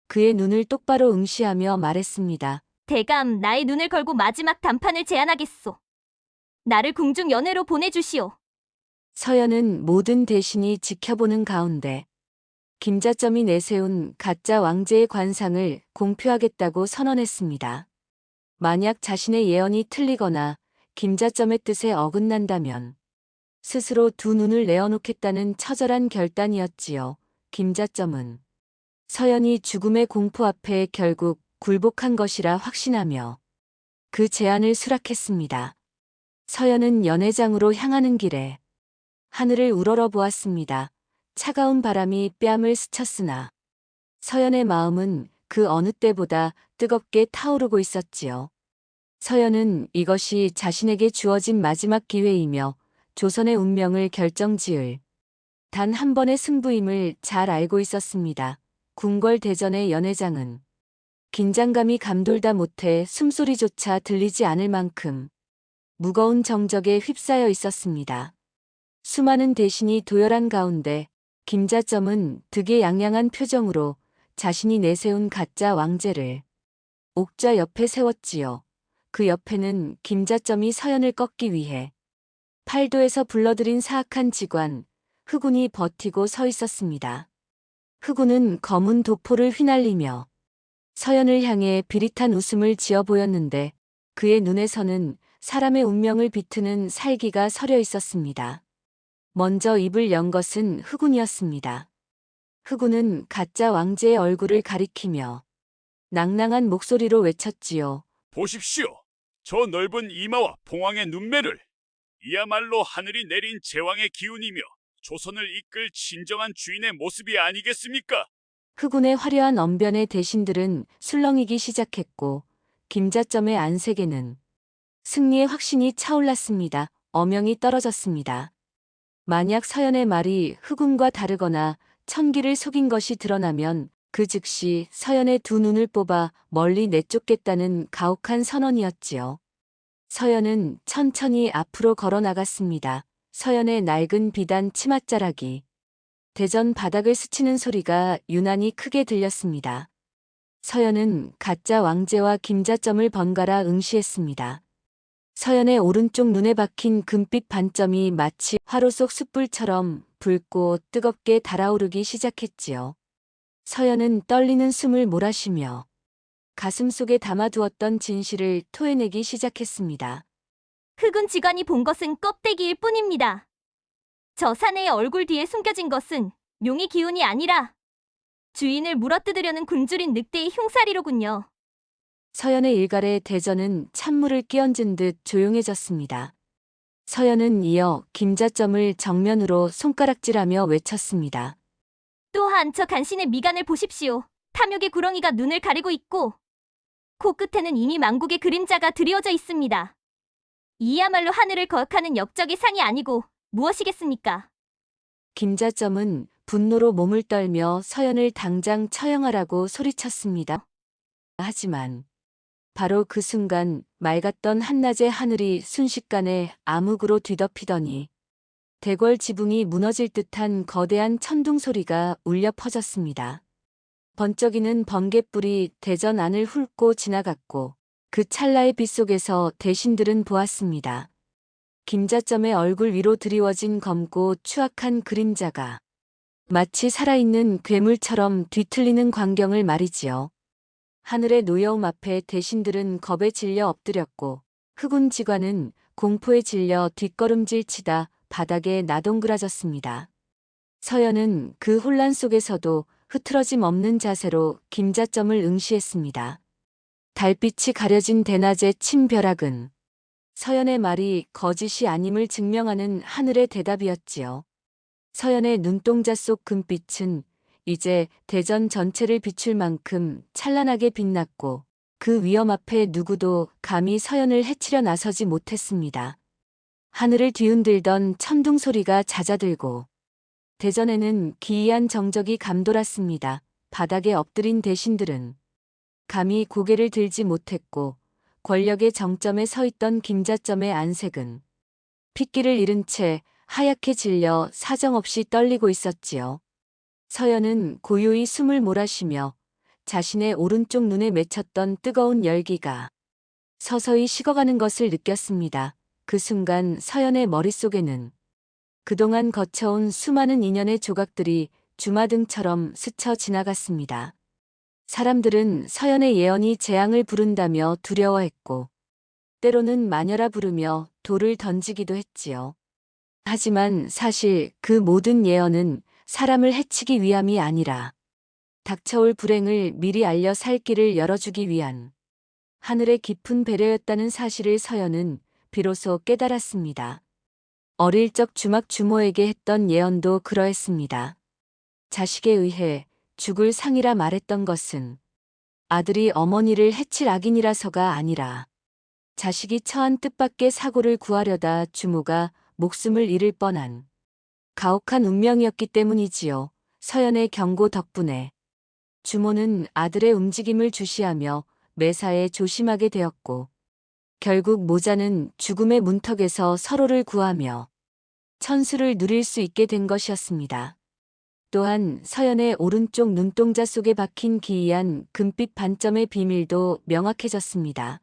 그의 눈을 똑바로 응시하며 말했습니다. 대감, 나의 눈을 걸고 마지막 단판을 제안하겠소. 나를 궁중 연회로 보내주시오. 서연은 모든 대신이 지켜보는 가운데 김자점이 내세운 가짜 왕제의 관상을 공표하겠다고 선언했습니다. 만약 자신의 예언이 틀리거나 김자점의 뜻에 어긋난다면 스스로 두 눈을 내어놓겠다는 처절한 결단이었지요. 김자점은 서연이 죽음의 공포 앞에 결국 굴복한 것이라 확신하며 그 제안을 수락했습니다. 서연은 연회장으로 향하는 길에 하늘을 우러러 보았습니다. 차가운 바람이 뺨을 스쳤으나 서연의 마음은 그 어느 때보다 뜨겁게 타오르고 있었지요. 서연은 이것이 자신에게 주어진 마지막 기회이며 조선의 운명을 결정지을 단 한 번의 승부임을 잘 알고 있었습니다. 궁궐대전의 연회장은 긴장감이 감돌다 못해 숨소리조차 들리지 않을 만큼 무거운 정적에 휩싸여 있었습니다. 수많은 대신이 도열한 가운데 김자점은 득의양양한 표정으로 자신이 내세운 가짜 왕제를 옥좌 옆에 세웠지요. 그 옆에는 김자점이 서연을 꺾기 위해 팔도에서 불러들인 사악한 직관 흑운이 버티고 서 있었습니다. 흑운은 검은 도포를 휘날리며 서연을 향해 비릿한 웃음을 지어 보였는데 그의 눈에서는 사람의 운명을 비트는 살기가 서려 있었습니다. 먼저 입을 연 것은 흑운이었습니다. 흑운은 가짜 왕제의 얼굴을 가리키며 낭낭한 목소리로 외쳤지요. 보십시오. 저 넓은 이마와 봉황의 눈매를. 이야말로 하늘이 내린 제왕의 기운이며 조선을 이끌 진정한 주인의 모습이 아니겠습니까? 흑운의 화려한 언변에 대신들은 술렁이기 시작했고 김자점의 안색에는 승리의 확신이 차올랐습니다. 어명이 떨어졌습니다. 만약 서연의 말이 흑운과 다르거나 천기를 속인 것이 드러나면 그 즉시 서연의 두 눈을 뽑아 멀리 내쫓겠다는 가혹한 선언이었지요. 서연은 천천히 앞으로 걸어 나갔습니다. 서연의 낡은 비단 치맛자락이 대전 바닥을 스치는 소리가 유난히 크게 들렸습니다. 서연은 가짜 왕제와 김자점을 번갈아 응시했습니다. 서연의 오른쪽 눈에 박힌 금빛 반점이 마치 화로 속 숯불처럼 붉고 뜨겁게 달아오르기 시작했지요. 서연은 떨리는 숨을 몰아쉬며 가슴속에 담아두었던 진실을 토해내기 시작했습니다. 흑운 직원이 본 것은 껍데기일 뿐입니다. 저 사내의 얼굴 뒤에 숨겨진 것은 용의 기운이 아니라 주인을 물어뜯으려는 굶주린 늑대의 흉살이로군요. 서연의 일갈에 대전은 찬물을 끼얹은 듯 조용해졌습니다. 서연은 이어 김자점을 정면으로 손가락질하며 외쳤습니다. 또한 저 간신의 미간을 보십시오. 탐욕의 구렁이가 눈을 가리고 있고 코끝에는 이미 망국의 그림자가 드리워져 있습니다. 이야말로 하늘을 거역하는 역적의 상이 아니고 무엇이겠습니까? 김자점은 분노로 몸을 떨며 서연을 당장 처형하라고 소리쳤습니다. 하지만 바로 그 순간 맑았던 한낮의 하늘이 순식간에 암흑으로 뒤덮이더니 대궐 지붕이 무너질 듯한 거대한 천둥 소리가 울려 퍼졌습니다. 번쩍이는 번갯불이 대전 안을 훑고 지나갔고 그 찰나의 빛 속에서 대신들은 보았습니다. 김자점의 얼굴 위로 드리워진 검고 추악한 그림자가 마치 살아있는 괴물처럼 뒤틀리는 광경을 말이지요. 하늘의 노여움 앞에 대신들은 겁에 질려 엎드렸고 흑운 직관은 공포에 질려 뒷걸음질 치다 바닥에 나동그라졌습니다. 서연은 그 혼란 속에서도 흐트러짐 없는 자세로 김자점을 응시했습니다. 달빛이 가려진 대낮의 침벼락은 서연의 말이 거짓이 아님을 증명하는 하늘의 대답이었지요. 서연의 눈동자 속 금빛은 이제 대전 전체를 비출 만큼 찬란하게 빛났고 그 위험 앞에 누구도 감히 서연을 해치려 나서지 못했습니다. 하늘을 뒤흔들던 천둥 소리가 잦아들고 대전에는 기이한 정적이 감돌았습니다. 바닥에 엎드린 대신들은 감히 고개를 들지 못했고 권력의 정점에 서 있던 김자점의 안색은 핏기를 잃은 채 하얗게 질려 사정없이 떨리고 있었지요. 서연은 고요히 숨을 몰아쉬며 자신의 오른쪽 눈에 맺혔던 뜨거운 열기가 서서히 식어가는 것을 느꼈습니다. 그 순간 서연의 머릿속에는 그동안 거쳐온 수많은 인연의 조각들이 주마등처럼 스쳐 지나갔습니다. 사람들은 서연의 예언이 재앙을 부른다며 두려워했고 때로는 마녀라 부르며 돌을 던지기도 했지요. 하지만 사실 그 모든 예언은 사람을 해치기 위함이 아니라 닥쳐올 불행을 미리 알려 살 길을 열어주기 위한 하늘의 깊은 배려였다는 사실을 서연은 비로소 깨달았습니다. 어릴 적 주막 주모에게 했던 예언도 그러했습니다. 자식에 의해 죽을 상이라 말했던 것은 아들이 어머니를 해칠 악인이라서가 아니라 자식이 처한 뜻밖의 사고를 구하려다 주모가 목숨을 잃을 뻔한 가혹한 운명이었기 때문이지요. 서연의 경고 덕분에 주모는 아들의 움직임을 주시하며 매사에 조심하게 되었고 결국 모자는 죽음의 문턱에서 서로를 구하며 천수를 누릴 수 있게 된 것이었습니다. 또한 서연의 오른쪽 눈동자 속에 박힌 기이한 금빛 반점의 비밀도 명확해졌습니다.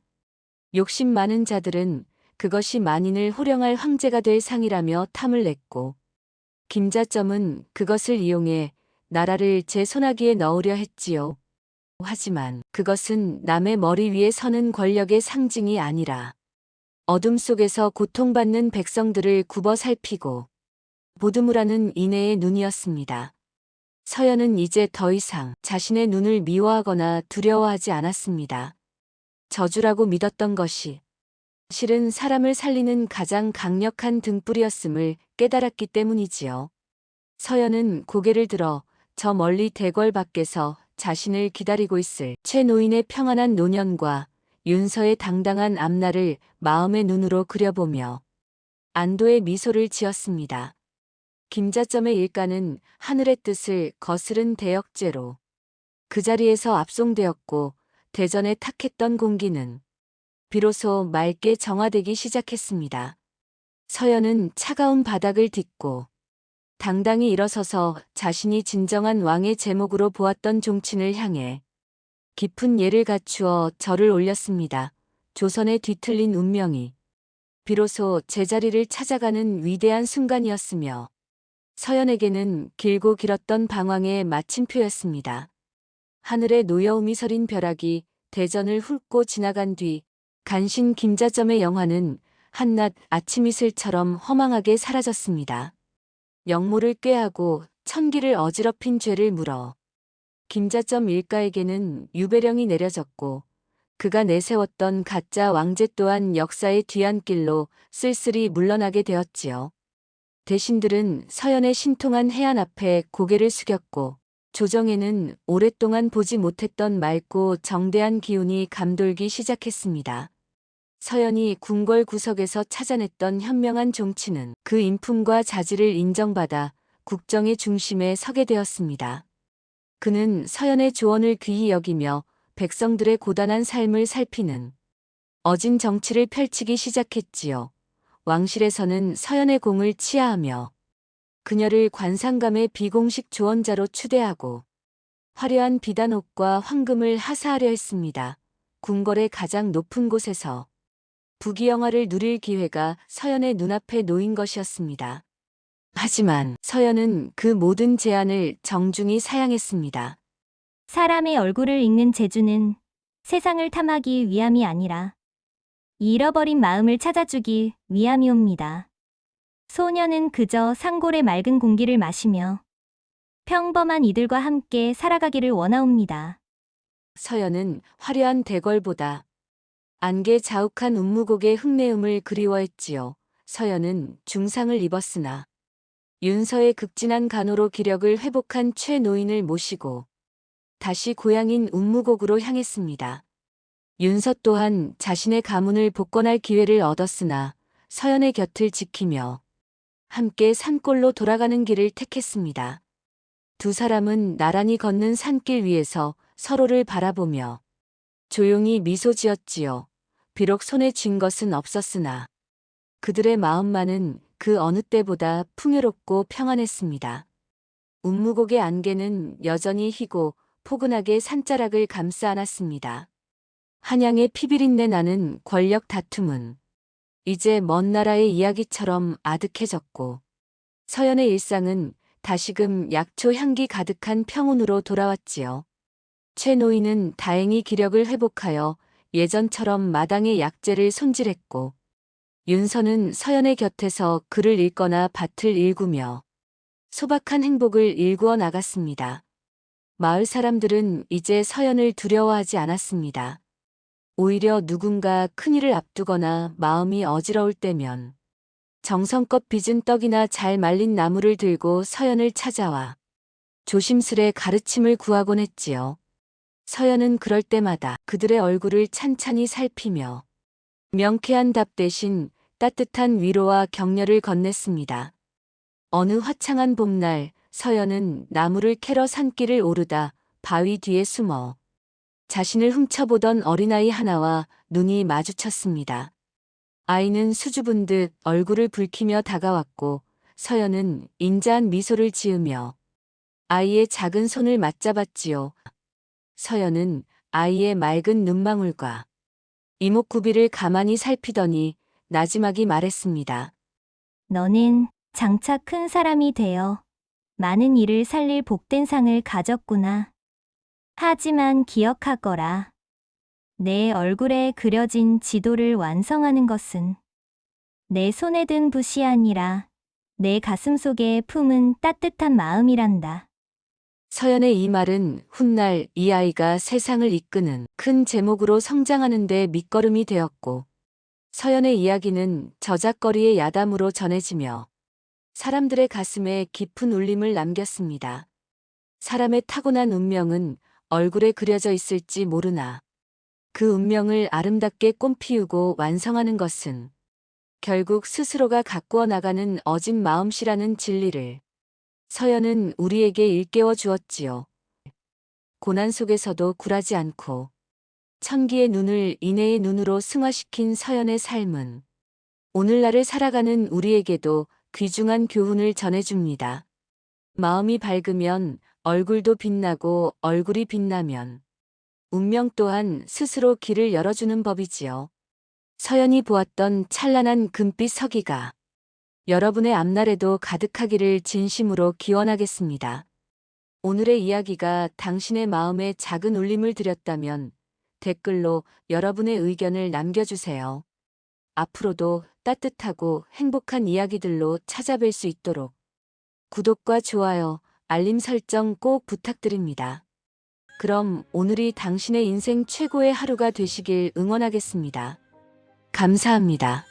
욕심 많은 자들은 그것이 만인을 호령할 황제가 될 상이라며 탐을 냈고 김자점은 그것을 이용해 나라를 제 손아귀에 넣으려 했지요. 하지만 그것은 남의 머리 위에 서는 권력의 상징이 아니라 어둠 속에서 고통받는 백성들을 굽어 살피고 보드무라는 인애의 눈이었습니다. 서연은 이제 더 이상 자신의 눈을 미워하거나 두려워하지 않았습니다. 저주라고 믿었던 것이 실은 사람을 살리는 가장 강력한 등불이었음을 깨달았기 때문이지요. 서연은 고개를 들어 저 멀리 대궐 밖에서 자신을 기다리고 있을 최 노인의 평안한 노년과 윤서의 당당한 앞날을 마음의 눈으로 그려보며 안도의 미소를 지었습니다. 김자점의 일가는 하늘의 뜻을 거스른 대역죄로 그 자리에서 압송되었고 대전에 탁했던 공기는 비로소 맑게 정화되기 시작했습니다. 서연은 차가운 바닥을 딛고 당당히 일어서서 자신이 진정한 왕의 제목으로 보았던 종친을 향해 깊은 예를 갖추어 절을 올렸습니다. 조선의 뒤틀린 운명이 비로소 제자리를 찾아가는 위대한 순간이었으며 서연에게는 길고 길었던 방황의 마침표였습니다. 하늘에 노여움이 서린 벼락이 대전을 훑고 지나간 뒤 간신 김자점의 영화는 한낮 아침 이슬처럼 허망하게 사라졌습니다. 영모를 꾀하고 천기를 어지럽힌 죄를 물어 김자점 일가에게는 유배령이 내려졌고 그가 내세웠던 가짜 왕제 또한 역사의 뒤안길로 쓸쓸히 물러나게 되었지요. 대신들은 서연의 신통한 해안 앞에 고개를 숙였고 조정에는 오랫동안 보지 못했던 맑고 정대한 기운이 감돌기 시작했습니다. 서연이 궁궐 구석에서 찾아냈던 현명한 종치는 그 인품과 자질을 인정받아 국정의 중심에 서게 되었습니다. 그는 서연의 조언을 귀히 여기며 백성들의 고단한 삶을 살피는 어진 정치를 펼치기 시작했지요. 왕실에서는 서연의 공을 치하하며 그녀를 관상감의 비공식 조언자로 추대하고 화려한 비단옷과 황금을 하사하려 했습니다. 궁궐의 가장 높은 곳에서 부귀영화를 누릴 기회가 서연의 눈앞에 놓인 것이었습니다. 하지만 서연은 그 모든 제안을 정중히 사양했습니다. 사람의 얼굴을 읽는 재주는 세상을 탐하기 위함이 아니라 잃어버린 마음을 찾아주기 위함이옵니다. 소녀는 그저 산골의 맑은 공기를 마시며 평범한 이들과 함께 살아가기를 원하옵니다. 서연은 화려한 대궐보다 안개 자욱한 운무곡의 흙내음을 그리워했지요. 서연은 중상을 입었으나 윤서의 극진한 간호로 기력을 회복한 최 노인을 모시고 다시 고향인 운무곡으로 향했습니다. 윤서 또한 자신의 가문을 복권할 기회를 얻었으나 서연의 곁을 지키며 함께 산골로 돌아가는 길을 택했습니다. 두 사람은 나란히 걷는 산길 위에서 서로를 바라보며 조용히 미소 지었지요. 비록 손에 쥔 것은 없었으나 그들의 마음만은 그 어느 때보다 풍요롭고 평안했습니다. 운무곡의 안개는 여전히 희고 포근하게 산자락을 감싸 안았습니다. 한양의 피비린내 나는 권력 다툼은 이제 먼 나라의 이야기처럼 아득해졌고 서연의 일상은 다시금 약초 향기 가득한 평온으로 돌아왔지요. 최 노인은 다행히 기력을 회복하여 예전처럼 마당의 약재를 손질했고 윤서는 서연의 곁에서 글을 읽거나 밭을 일구며 소박한 행복을 일구어 나갔습니다. 마을 사람들은 이제 서연을 두려워하지 않았습니다. 오히려 누군가 큰일을 앞두거나 마음이 어지러울 때면 정성껏 빚은 떡이나 잘 말린 나무를 들고 서연을 찾아와 조심스레 가르침을 구하곤 했지요. 서연은 그럴 때마다 그들의 얼굴을 찬찬히 살피며 명쾌한 답 대신 따뜻한 위로와 격려를 건넸습니다. 어느 화창한 봄날 서연은 나무를 캐러 산길을 오르다 바위 뒤에 숨어 자신을 훔쳐보던 어린아이 하나와 눈이 마주쳤습니다. 아이는 수줍은 듯 얼굴을 붉히며 다가왔고 서연은 인자한 미소를 지으며 아이의 작은 손을 맞잡았지요. 서연은 아이의 맑은 눈망울과 이목구비를 가만히 살피더니 나지막이 말했습니다. 너는 장차 큰 사람이 되어 많은 일을 살릴 복된 상을 가졌구나. 하지만 기억하거라. 내 얼굴에 그려진 지도를 완성하는 것은 내 손에 든 붓이 아니라 내 가슴 속에 품은 따뜻한 마음이란다. 서연의 이 말은 훗날 이 아이가 세상을 이끄는 큰 제목으로 성장하는 데 밑거름이 되었고 서연의 이야기는 저작거리의 야담으로 전해지며 사람들의 가슴에 깊은 울림을 남겼습니다. 사람의 타고난 운명은 얼굴에 그려져 있을지 모르나 그 운명을 아름답게 꽃피우고 완성하는 것은 결국 스스로가 가꾸어 나가는 어진 마음씨라는 진리를 서연은 우리에게 일깨워 주었지요. 고난 속에서도 굴하지 않고 천기의 눈을 인애의 눈으로 승화시킨 서연의 삶은 오늘날을 살아가는 우리에게도 귀중한 교훈을 전해줍니다. 마음이 밝으면 얼굴도 빛나고 얼굴이 빛나면 운명 또한 스스로 길을 열어주는 법이지요. 서연이 보았던 찬란한 금빛 서기가 여러분의 앞날에도 가득하기를 진심으로 기원하겠습니다. 오늘의 이야기가 당신의 마음에 작은 울림을 드렸다면 댓글로 여러분의 의견을 남겨주세요. 앞으로도 따뜻하고 행복한 이야기들로 찾아뵐 수 있도록 구독과 좋아요, 알림 설정 꼭 부탁드립니다. 그럼 오늘이 당신의 인생 최고의 하루가 되시길 응원하겠습니다. 감사합니다.